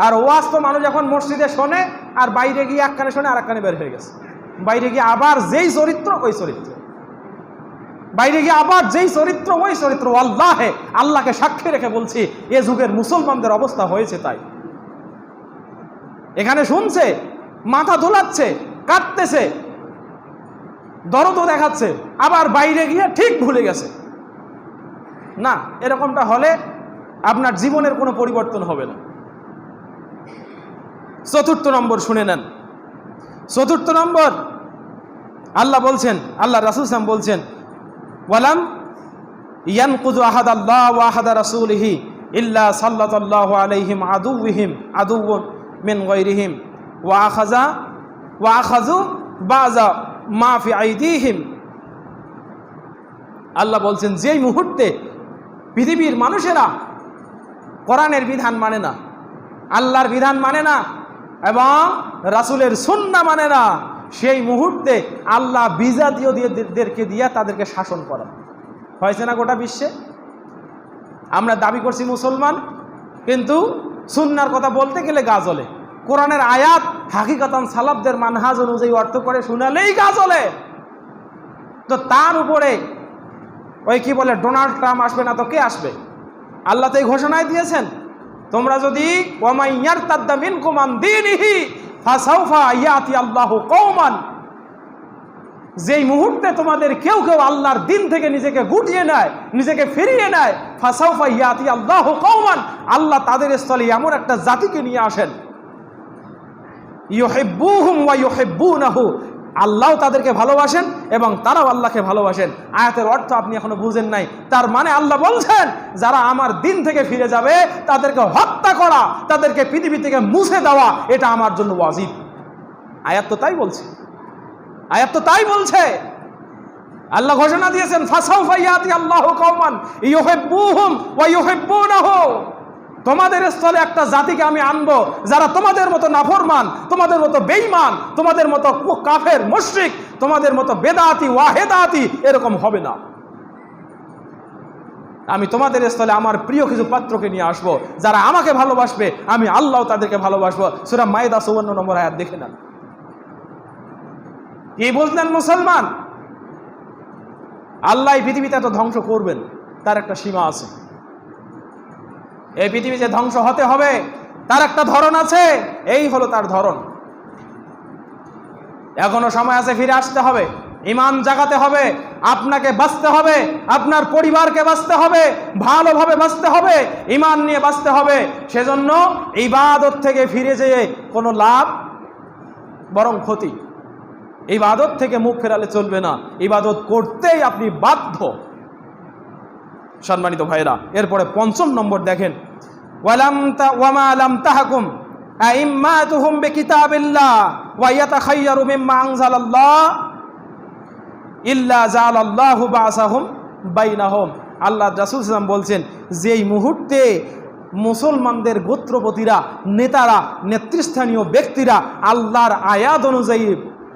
আর ওয়াজ তো মানুষ এখন মসজিদে শোনে, আর বাইরে গিয়ে এক কানে শোনে আর এক কানে বের হয়ে গেছে, বাইরে গিয়ে আবার যেই চরিত্র ওই চরিত্র, বাইরে গিয়ে আবার যেই চরিত্র ওই চরিত্র। আল্লাহে, আল্লাহকে সাক্ষী রেখে বলছি, এ যুগের মুসলমানদের অবস্থা হয়েছে তাই। এখানে শুনছে, মাথা দোলাচ্ছে, কাঁদতেছে, দরদও দেখাচ্ছে, আবার বাইরে গিয়ে ঠিক ভুলে গেছে। না, এরকমটা হলে আপনার জীবনের কোনো পরিবর্তন হবে না। 4 নম্বর শুনে নেন। 4 নম্বর আল্লাহ বলছেন, আল্লাহ রাসূল সাল্লাল্লাহু আলাইহি ওয়াসাল্লাম বলছেন, ওয়ালাম ইয়ানকুযু আহাদাল্লাহ ওয়া আহাদা রাসূলিহি ইল্লা সাল্লাল্লাহু আলাইহিম আদুওয়ুন মিন গায়রিহিম ওয়া আখাযু বাযা মা ফি আইদিহিম। আল্লাহ বলছেন, যেই মুহূর্তে পৃথিবীর মানুষেরা কোরআনের বিধান মানে না, আল্লাহর বিধান মানে না এবং রাসূলের সুন্নাহ মানে না, সেই মুহূর্তে আল্লাহ বিজাতীয়দেরকে দিয়ে তাদেরকে শাসন করা হয়েছে না গোটা বিশ্বে। আমরা দাবি করছি মুসলমান, কিন্তু সুন্নাহর কথা বলতে গেলে গা জ্বলে। কোরআনের আয়াত হাকিকাতান সালাফদের মানহাজ অনুযায়ী অর্থ করে শোনালেই গা জ্বলে। তো তার উপরে ওই কি বলে ডোনাল্ড ট্রাম্প আসবে না তো কে আসবে? আল্লাহ তো এই ঘোষণায় দিয়েছেন, তোমরা যদি ওয়ামাই ইয়ারতাদ্দা মিনকুম আন দীনিহি ফাসাউফা ইয়াতি আল্লাহু কওমান, যেই মুহূর্তে তোমাদের কেউ কেউ আল্লাহর দিন থেকে নিজেকে গুটিয়ে নেয়, নিজেকে ফিরিয়ে নেয়, ফাসাউফা ইয়াতি আল্লাহু কওমান, আল্লাহ তাদের স্থলে এমন একটা জাতিকে নিয়ে আসেন, ইউহিব্বুহুম ওয়া ইউহিব্বুনাহু, আল্লাহ তাদেরকে ভালোবাসেন এবং তারাও আল্লাহকে ভালোবাসেন। আয়াতের অর্থ আপনি এখনো বুঝেন নাই। তার মানে আল্লাহ বলছেন, যারা আমার দিন থেকে ফিরে যাবে তাদেরকে হত্যা করা, তাদেরকে পৃথিবী থেকে মুছে দেওয়া, এটা আমার জন্য ওয়াজিব। আয়াত তো তাই বলছে, আয়াত তো তাই বলছে। আল্লাহ ঘোষণা দিয়েছেন, ফাসাউফা ইয়াতি আল্লাহু কওমান ইউহিব্বুহুম ওয়া ইউহিব্বুনাহু, তোমাদের স্থলে একটা জাতিকে আমি আনবো যারা তোমাদের মতো নাফরমান, তোমাদের মতো বেঈমান, তোমাদের মতো কাফের মুশরিক, তোমাদের মতো বেদাতি ওয়াহেদাতি এরকম হবে না। আমি তোমাদের স্থলে আমার প্রিয় কিছু পাত্রকে নিয়ে আসবো, যারা আমাকে ভালোবাসবে, আমি আল্লাহ তাদেরকে ভালোবাসবো। সূরা মাইদা 54 নম্বর আয়াত দেখে নেন। কি বুঝলেন মুসলমান? আল্লাহ এই পৃথিবীতে এত ধ্বংস করবেন, তার একটা সীমা আছে। এই পৃথিবী যে ধ্বংস হতে হবে তার একটা ধরন আছে, এই হলো তার ধরন। এখনো সময় আছে, ফিরে আসতে হবে, ঈমান জাগাতে হবে, আপনাকে বাঁচতে হবে, আপনার পরিবারকে বাঁচতে হবে, ভালোভাবে বাঁচতে হবে, ঈমান নিয়ে বাঁচতে হবে। সেজন্য ইবাদত থেকে ফিরে যেয়ে কোনো লাভ, বরং ক্ষতি। ইবাদত থেকে মুখ ফেরালে চলবে না, ইবাদত করতেই আপনি বাধ্য। সম্মানিত ভাইরা, এরপরে 5 নম্বর দেখেন, ওয়ামা লাম তাহকুম আইম্মাতুহুম বিকিতাবিল্লাহ ওয়া ইয়াতাখায়্যারু মিম্মা আনজালাল্লাহ ইল্লা জাআলাল্লাহু বাসাহুম বাইনাহুম। আল্লাহ রাসূল সাল্লাল্লাহু আলাইহি ওয়াসাল্লাম বলছেন, যেই মুহূর্তে মুসলমানদের গোত্রপতিরা, নেতারা, নেতৃস্থানীয় ব্যক্তিরা আল্লাহর আয়াত অনুযায়ী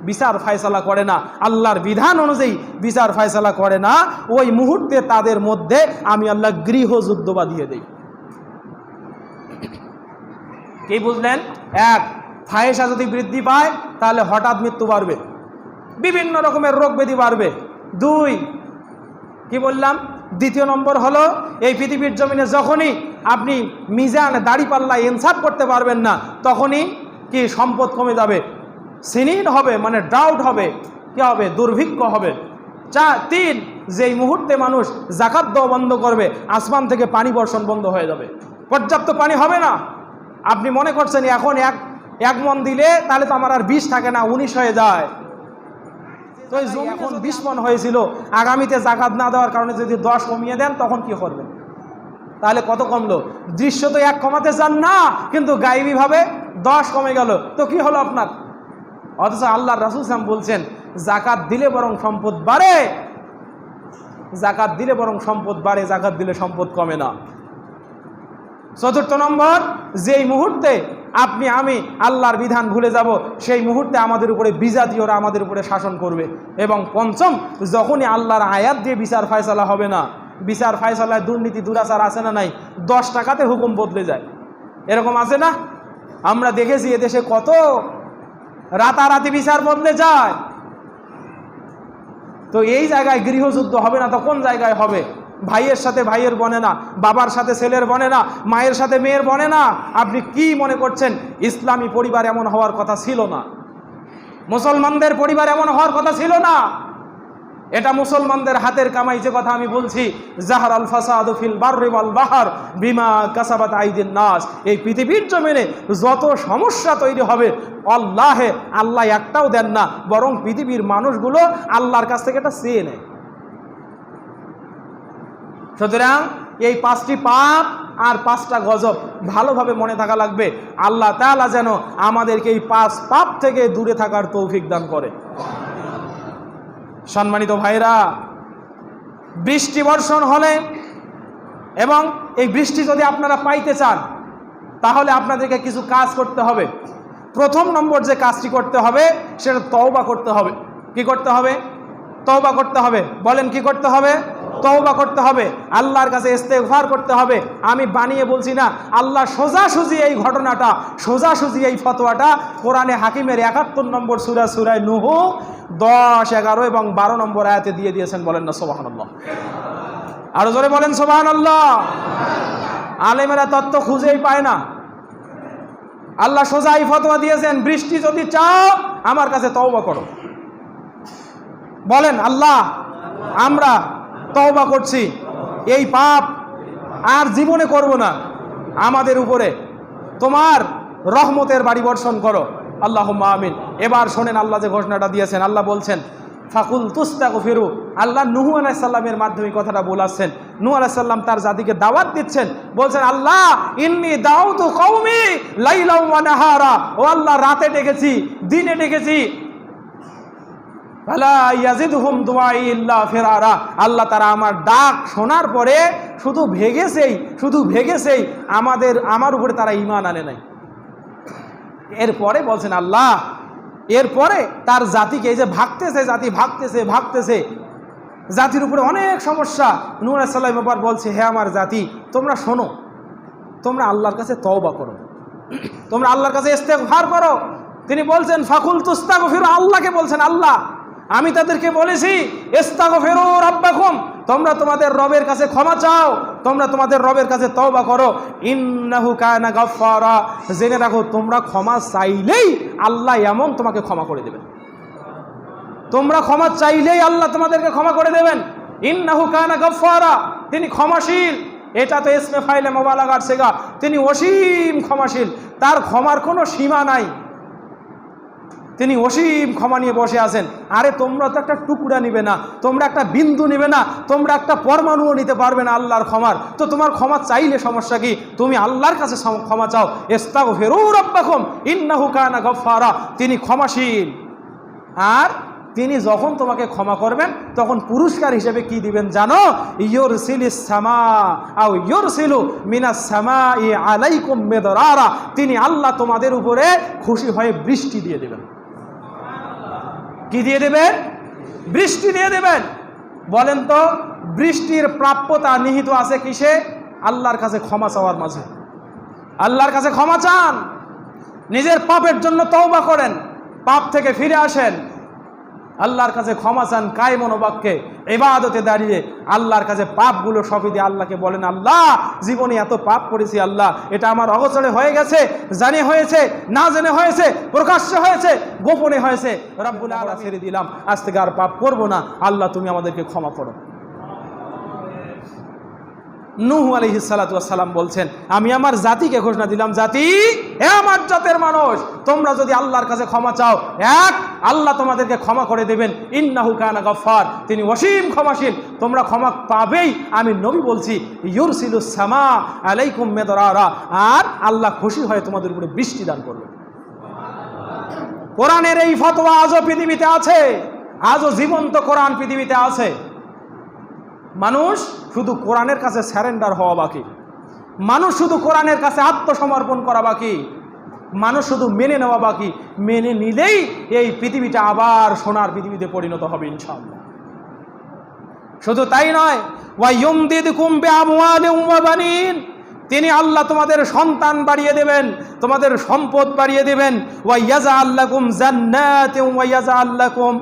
বিচার ফায়সালা করে না, আল্লাহর বিধান অনুযায়ী বিচার ফায়সালা করে না, ওই মুহূর্তে তাদের মধ্যে আমি আল্লাহ গৃহযুদ্ধ বাঁধিয়ে দেই। কি বুঝলেন? 1, ফাহেসা যদি বৃদ্ধি পায় তাহলে হঠাৎ মৃত্যু বাড়বে, বিভিন্ন রকমের রোগ ব্যাধি বাড়বে। কি বললাম, দ্বিতীয় নম্বর হলো এই পৃথিবীর জমিনে যখনই আপনি মিজান দাড়িপাল্লা ইনসাফ করতে পারবেন না, তখনই কি সম্পদ কমে যাবে, সিনিড হবে, মানে ডাউট হবে, কি হবে, দুর্ভিক্ষ হবে। 3, যেই মুহূর্তে মানুষ যাকাত দেওয়া বন্ধ করবে, আসমান থেকে পানি বর্ষণ বন্ধ হয়ে যাবে, পর্যাপ্ত পানি হবে না। আপনি মনে করছেন এখন এক মন দিলে তাহলে তো আমার আর 20 থাকে না, 19 হয়ে যায়। তো এখন 20 মন হয়েছিল, আগামীতে যাকাত না দেওয়ার কারণে যদি 10 কমিয়ে দেন তখন কি করবেন? তাহলে কত কমলো? দৃশ্য তো 1 কমাতে চান না, কিন্তু গায়েবীভাবে 10 কমে গেল, তো কি হলো আপনার? অথচ আল্লাহ রাসূল সাল্লাল্লাহু আলাইহি ওয়াসাল্লাম বলছেন যাকাত দিলে বরং সম্পদ বাড়ে, যাকাত দিলে বরং সম্পদ বাড়ে, যাকাত দিলে সম্পদ কমে না। 4 নম্বর, যেই মুহূর্তে আপনি আমি আল্লাহর বিধান ভুলে যাব, সেই মুহূর্তে আমাদের উপরে বিজাতীয়রা আমাদের উপরে শাসন করবে। এবং 5, যখনই আল্লাহর আয়াত দিয়ে বিচার ফয়সালা হবে না, বিচার ফয়সালায় দুর্নীতি দুরাচার আছে না নাই, 10 টাকাতে হুকুম বদলে যায়, এরকম আছে না? আমরা দেখেছি এদেশে কত রাতারাতি বিচার বদলে যায়। তো এই জায়গায় গৃহযুদ্ধ হবে না তো কোন জায়গায় হবে? ভাইয়ের সাথে ভাইয়ের বনে না, বাবার সাথে ছেলের বনে না, মায়ের সাথে মেয়ের বনে না। আপনি কি মনে করছেন ইসলামী পরিবার এমন হওয়ার কথা ছিল না? মুসলমানদের পরিবার এমন হওয়ার কথা ছিল না। এটা মুসলমানদের হাতের কামাই, যে কথা আমি বলছি, জাহারাল ফাসাদু ফিল বাররি ওয়াল বাহর বিমা কাসাবাত আইদিন নাস। এই পৃথিবীর জমিনে যত সমস্যা তৈরি হবে, আল্লাহ একটাও দেন না, বরং পৃথিবীর মানুষগুলো আল্লাহর কাছ থেকে এটা চেয়ে নেয়। সুতরাং এই 5টি পাপ আর 5টা গজব ভালোভাবে মনে থাকা লাগবে। আল্লাহ তাআলা যেন আমাদেরকে এই 5 পাপ থেকে দূরে থাকার তৌফিক দান করে। সম্মানিত ভাইরা, বৃষ্টি বর্ষণ হলে এবং এই বৃষ্টি যদি আপনারা পাইতে চান, তাহলে আপনাদেরকে কিছু কাজ করতে হবে। 1 নম্বর যে কাজটি করতে হবে সেটা তওবা করতে হবে। কি করতে হবে? তওবা করতে হবে। বলেন কি করতে হবে? তওবা করতে হবে, আল্লাহর কাছে ইস্তেগফার করতে হবে। আমি বানিয়ে বলছি না, আল্লাহ সোজাসুজি এই ঘটনাটা, সোজাসুজি এই ফতোয়াটা কোরআনে হাকিমের 71 নম্বর সূরা, সূরা নূহ 10, 11 এবং 12 নম্বর আয়াতে দিয়ে দিয়েছেন। বলেন না সুবহানাল্লাহ? আরো জোরে বলেন সুবহানাল্লাহ। আলেমেরা তত্ত্ব খুঁজেই পায় না, আল্লাহ সোজা এই ফতোয়া দিয়েছেন, বৃষ্টি যদি চাও আমার কাছে তওবা করো। বলেন আল্লাহ, আমরা তওবা করছি, এই পাপ আর জীবনে করব না, আমাদের উপরে তোমার রহমতের বাড়ি বর্ষণ করো, আল্লাহুম্মা আমিন। এবার শোনেন আল্লাহ যে ঘোষণাটা দিয়েছেন। আল্লাহ বলছেন ফাকুল তুস্তাগফিরু। আল্লাহ নূহ আলাইহিস সালামের মাধ্যমে কথাটা বলাচ্ছেন। নূহ আলাইহিস সালাম তার জাতিকে দাওয়াত দিচ্ছেন, বলছেন আল্লাহ ইন্নী দাউতু কওমি লাইলা ওয়া নাহারা। ও আল্লাহ, রাতে ডেকেছি, দিনে ডেকেছি, ফালা ইয়াজিদুহুম দুআই ইল্লা ফিরারা। আল্লাহ তারা আমার ডাক শোনার পরে শুধু ভেগেছেই আমার উপরে তারা ঈমান আনে নাই। এরপরে বলছেন আল্লাহ, এরপরে তার জাতিকে, এই যে জাতি ভাগতেছে, জাতির উপরে অনেক সমস্যা। নূহ আলাইহিস সালাম এবার বলছে, হে আমার জাতি, তোমরা শোনো, তোমরা আল্লাহর কাছে তওবা করো, তোমরা আল্লাহর কাছে ইস্তেগফার করো। তিনি বলছেন ফাকুল তুস্তাগফিরু। আল্লাহকে বলছেন, আল্লাহ আমি তাদেরকে বলেছি ইস্তাগফিরু রাব্বাকুম, তোমরা তোমাদের রবের কাছে ক্ষমা চাও, তোমরা তোমাদের রবের কাছে তওবা করো, ইন্নাহু কানা গাফফারা। জেনে রাখো, তোমরা ক্ষমা চাইলেই আল্লাহ এমন তোমাকে ক্ষমা করে দেবেন। তোমরা ক্ষমা চাইলেই আল্লাহ তোমাদেরকে ক্ষমা করে দেবেন। ইন্নাহু কানা গাফফারা, তিনি ক্ষমাশীল। এটা তো ইসমে ফাইলে মুবালাগার সেগা, তিনি অসীম ক্ষমাশীল, তার ক্ষমার কোনো সীমা নাই, তিনি অসীম ক্ষমা নিয়ে বসে আছেন। আরে তোমরা তো একটা টুকরা নিবে না, তোমরা একটা বিন্দু নিবে না, তোমরা একটা পরমাণুও নিতে পারবে না আল্লাহর ক্ষমার। তো তোমার ক্ষমা চাইলে সমস্যা কি? তুমি আল্লাহর কাছে ক্ষমা চাও। ইস্তাগফিরু রাব্বাকুম ইন্নাহু কানা গাফফারা, তিনি ক্ষমাশীল। আর তিনি যখন তোমাকে ক্ষমা করবেন তখন পুরস্কার হিসেবে কি দিবেন জানো? ইউরসিলিস সামা আও ইউরসিলু মিনাস সামাই আলাইকুম মিদরারা, তিনি আল্লাহ তোমাদের উপরে খুশি হয়ে বৃষ্টি দিয়ে দেবেন। কি দিয়ে দেবেন? বৃষ্টি দিয়ে দেবেন। বলেন তো, বৃষ্টির প্রাপ্যতা নিহিত আছে কিসে? আল্লাহর কাছে ক্ষমা চাওয়ার মাঝে। আল্লাহর কাছে ক্ষমা চান, নিজের পাপের জন্য তওবা করেন, পাপ থেকে ফিরে আসেন, আল্লাহর কাছে ক্ষমা চান কায়মন বাক্যে, ইবাদতে দাঁড়িয়ে আল্লাহর কাছে পাপগুলো সঁপে দিয়ে আল্লাহকে বলেন, আল্লাহ জীবনে এত পাপ করেছি, আল্লাহ এটা আমার অগোচরে হয়ে গেছে, জানে হয়েছে, না জেনে হয়েছে, প্রকাশ্যে হয়েছে, গোপনে হয়েছে, রব্বুল আলামিন ছেড়ে দিলাম, আজ থেকে আর পাপ করব না, আল্লাহ তুমি আমাদেরকে ক্ষমা করো। নূহ আলাইহিস সালাতু ওয়াস সালাম বলছেন, আমি আমার জাতিকে ঘোষণা দিলাম, জাতি হে আমার জাতের মানুষ, তোমরা যদি আল্লাহর কাছে ক্ষমা চাও, এক আল্লাহ তোমাদেরকে ক্ষমা করে দেবেন, ইন্নাহু কানা গফফার, তিনি অসীম ক্ষমাশীল, তোমরা ক্ষমা পাবেই। আমি নবী বলছি, ইউরসিলুস সামা আলাইকুম মিদরারা, আর আল্লাহ খুশি হয়ে তোমাদের উপরে বৃষ্টি দান করবে। কোরআনের এই ফতোয়া আজও পৃথিবীতে আছে, আজও জীবন্ত কোরআন পৃথিবীতে আছে। মানুষ শুধু কোরআনের কাছে স্যারেন্ডার হওয়া বাকি, মানুষ শুধু কোরআনের কাছে আত্মসমর্পণ করা বাকি, মানুষ শুধু মেনে নেওয়া বাকি। মেনে নিলেই এই পৃথিবীটা আবার সোনার পৃথিবীতে পরিণত হবে ইনশাআল্লাহ। শুধু তাই নয়, ওয়ায়ুমদিদকুম বিআমওয়ালিন ওয়া বানিন, তিনি আল্লাহ তোমাদের সন্তান বাড়িয়ে দেবেন, তোমাদের সম্পদ বাড়িয়ে দেবেন। ওয়াইয়াজআল লাকুম জান্নাতিন ওয়াইয়াজআল লাকুম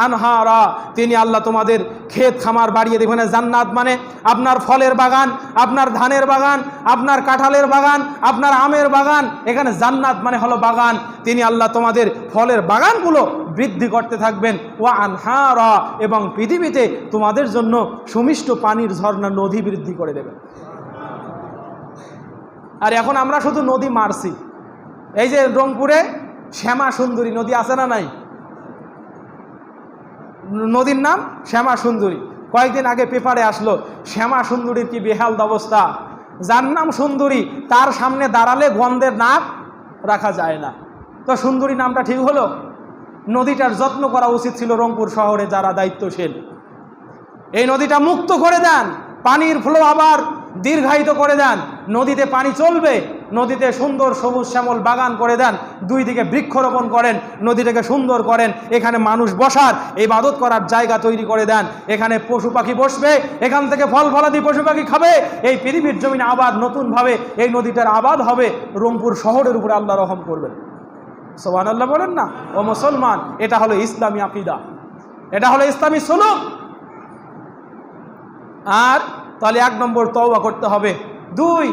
আনহারা, তিনি আল্লাহ তোমাদের ক্ষেত খামার বাড়িয়ে দেবেন। জান্নাত মানে আপনার ফলের বাগান, আপনার ধানের বাগান, আপনার কাঁঠালের বাগান, আপনার আমের বাগান, এখানে জান্নাত মানে হলো বাগান। তিনি আল্লাহ তোমাদের ফলের বাগানগুলো বৃদ্ধি করতে থাকবেন। ওয়া আনহারা, এবং পৃথিবীতে তোমাদের জন্য সুমিষ্ট পানির ঝর্ণা নদী বৃদ্ধি করে দেবেন। আর এখন আমরা শুধু নদী মারছি। এই যে রংপুরে শ্যামা সুন্দরী নদী আছে না নাই, নদীর নাম শ্যামা সুন্দরী। কয়েকদিন আগে পেপারে আসলো শ্যামা সুন্দরীর কি বেহাল অবস্থা। যার নাম সুন্দরী তার সামনে দাঁড়ালে গন্ধের নাক রাখা যায় না। তো সুন্দরী নামটা ঠিক হলো? নদীটার যত্ন করা উচিত ছিল রংপুর শহরে যারা দায়িত্বশীল। এই নদীটা মুক্ত করে দেন, পানির ফ্লো আবার দীর্ঘায়িত করে দেন, নদীতে পানি চলবে, নদীতে সুন্দর সবুজ শ্যামল বাগান করে দেন, দুই দিকে বৃক্ষরোপণ করেন, নদীটাকে সুন্দর করেন, এখানে মানুষ বসার ইবাদত করার জায়গা তৈরি করে দেন, এখানে পশু পাখি বসবে, এখান থেকে ফল ফলাদি পশু পাখি খাবে, এই পৃথিবীর জমিনে আবার নতুনভাবে এই নদীটার আবাদ হবে, রংপুর শহরের উপরে আল্লাহ রহম করবেন। সুবহানাল্লাহ বলেন না? ও মুসলমান, এটা হলো ইসলামী আকীদা, এটা হলো ইসলামী সুলুক। আর তাহলে 1 নম্বর তওবা করতে হবে। 2,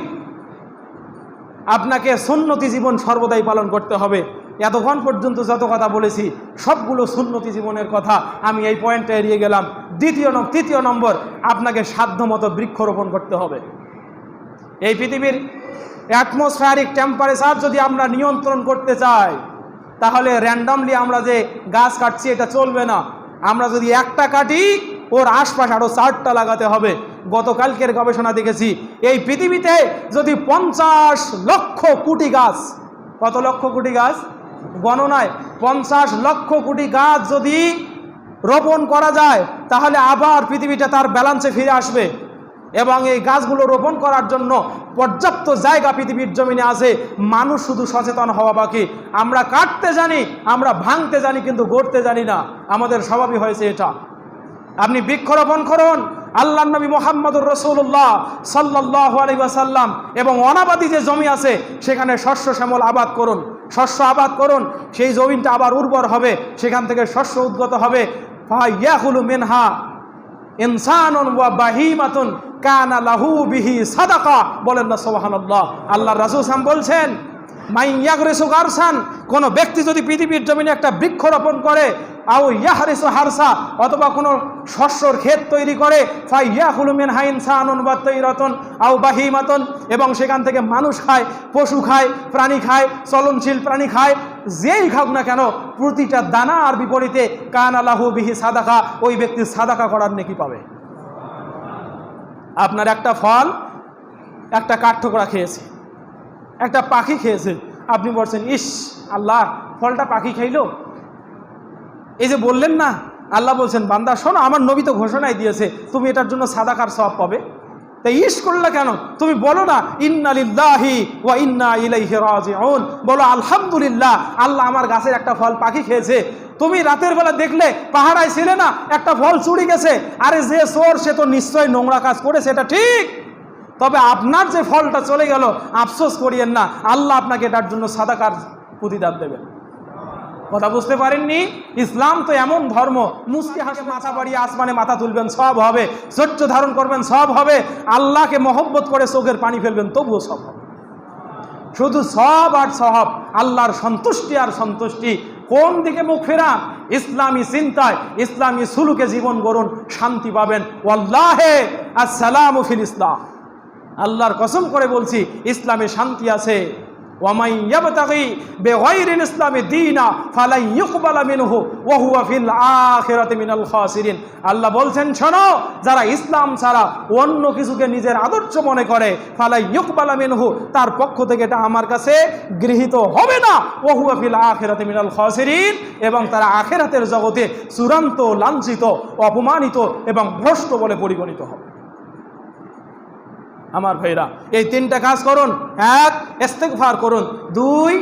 আপনাকে সুন্নতি জীবন সর্বদাই পালন করতে হবে। এতক্ষণ পর্যন্ত যত কথা বলেছি সবগুলো সুন্নতি জীবনের কথা, আমি এই পয়েন্টটা এড়িয়ে গেলাম। 3 নম্বর, আপনাকে সাধ্যমতো বৃক্ষরোপণ করতে হবে। এই পৃথিবীর অ্যাটমসফিয়ারিক টেম্পারেচার যদি আমরা নিয়ন্ত্রণ করতে চাই, তাহলে র্যান্ডমলি আমরা যে গাছ কাটছি এটা চলবে না। আমরা যদি একটা কাটি, ওর আশপাশ আরও 4টা লাগাতে হবে। গতকালকের গবেষণা দেখেছি, এই পৃথিবীতে যদি 50 লক্ষ কোটি গাছ, কত লক্ষ কোটি গাছ গণনায়, 50 লক্ষ কোটি গাছ যদি রোপণ করা যায়, তাহলে আবার পৃথিবীটা তার ব্যালেন্সে ফিরে আসবে। এবং এই গাছগুলো রোপণ করার জন্য পর্যাপ্ত জায়গা পৃথিবীর জমিনে আছে, মানুষ শুধু সচেতন হওয়া বাকি। আমরা কাটতে জানি, আমরা ভাঙতে জানি, কিন্তু গড়তে জানি না। আমাদের স্বভাবই হয়েছে এটা। আপনি বৃক্ষরোপণ করুন, আল্লাহর নবী মুহাম্মদুর রাসূলুল্লাহ সাল্লাল্লাহু আলাইহি ওয়াসাল্লাম, এবং অনাবাদি যে জমি আছে সেখানে শস্য শ্যামল আবাদ করুন, শস্য আবাদ করুন, সেই জমিনটা আবার উর্বর হবে, সেখান থেকে শস্য উদ্গত হবে। ফায়াকুলু মিনহা ইনসানুন ওয়া বাহিমাতুন কানা লাহু বিহি সাদাকা, বলেন না সুবহানাল্লাহ। আল্লাহর রাসূল সাল্লাল্লাহু বলছেন, মাইয়াগরিসু গারসান, কোন ব্যক্তি যদি পৃথিবীর জমিনে একটা বৃক্ষরোপণ করে, আও ইয়াহরিসু হারসা, অথবা কোনো শস্যর ক্ষেত তৈরি করে, ফায়াকুলু মিনহা ইনসানুন ওয়া তাইরাতুন আও বাহিমাতুন, এবং সেখান থেকে মানুষ খায়, পশু খায়, প্রাণী খায়, চলনশীল প্রাণী খায়, যেই খাক না কেন, প্রতিটা দানার বিপরীতে কানা লাহু বিহি সাদাকা, ওই ব্যক্তি সাদাকা করার নেকি পাবে। আপনার একটা ফল একটা কাঠঠোকরা খেয়েছে, একটা পাখি খেয়েছে, আপনি বলছেন ইস আল্লাহ ফলটা পাখি খাইলো। এই যে বললেন না, আল্লাহ বলছেন বান্দা শোনো, আমার নবী তো ঘোষণাই দিয়েছে তুমি এটার জন্য সাদাকার সওয়াব পাবে। তাই ইস করলে কেন? তুমি বলো না ইন্না লিল্লাহি ওয়া ইন্না ইলাইহি রাজিউন, বলো আলহামদুলিল্লাহ, আল্লাহ আমার গাছের একটা ফল পাখি খেয়েছে। তুমি রাতের বেলা দেখলে পাহাড়ায় ছিলে না, একটা ফল চুরি গেছে, আরে যে চোর সে তো নিশ্চয়ই নোংরা কাজ করেছে, এটা ঠিক। তবে আপনার যে ফলটা চলে গেল, আফসোস করিয়েন না, আল্লাহ আপনাকে এটার জন্য সাদাকার প্রতিদান দেবেন। কথা বুঝতে পারেননি? ইসলাম তো এমন ধর্ম, মুস্কি হাসে মাথা বাড়িয়ে আসমানে মাথা তুলবেন সব হবে, ধৈর্য ধারণ করবেন সব হবে, আল্লাহকে মহব্বত করে চোখের পানি ফেলবেন তবুও সব হবে। শুধু সব আর সব, আল্লাহর সন্তুষ্টি আর সন্তুষ্টি। কোন দিকে মুখ ফেরান? ইসলামী চিন্তায়, ইসলামী সুলুকে জীবন গড়ুন, শান্তি পাবেন। ওয়াল্লাহে আসসালামু ফিল ইসলাম, আল্লাহর কসম করে বলছি ইসলামে শান্তি আছে। ওয়ামাই ইয়াবতাগি বিগাইরিল ইসলামি দীনা ফালা ইউকবালা মিনহু ওয়া হুয়া ফিল আখিরাতি মিনাল খাসিরিন। আল্লাহ বলছেন শোনো, যারা ইসলাম ছাড়া অন্য কিছুকে নিজের আদর্শ মনে করে, ফালা ইউকবালা মিনহু, তার পক্ষ থেকে এটা আমার কাছে গৃহীত হবে না। ওয়া হুয়া ফিল আখিরাতি মিনাল খাসিরিন, এবং তারা আখিরাতের জগতে চূড়ান্ত লাঞ্ছিত, অপমানিত এবং ভ্রষ্ট বলে পরিগণিত হবে। আমার ভাইরা, এই তিনটা কাজ করুন। এক, ইস্তেগফার করুন। দুই,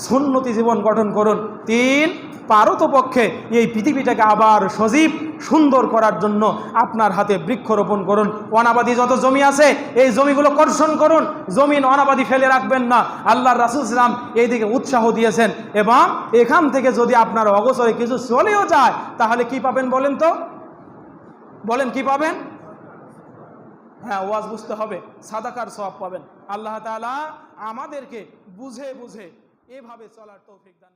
সুন্নতি জীবন গঠন করুন। তিন, পারতপক্ষে এই পৃথিবীটাকে আবার সজীব সুন্দর করার জন্য আপনার হাতে বৃক্ষরোপণ করুন। অনাবাদি যত জমি আছে এই জমিগুলো কর্ষণ করুন, জমিন অনাবাদি ফেলে রাখবেন না। আল্লাহর রাসূল সাল্লাল্লাহু আলাইহি ওয়াসাল্লাম এইদিকে উৎসাহ দিয়েছেন, এবং এখান থেকে যদি আপনার অগোচরে কিছু চলেও যায় তাহলে কি পাবেন বলেন তো? বলেন কি পাবেন? হ্যাঁ, ওয়াজ বুঝতে হবে, সাদাকার সওয়াব পাবেন। আল্লাহ তাআলা আমাদেরকে বুঝে বুঝে এভাবে চলার তৌফিক দান।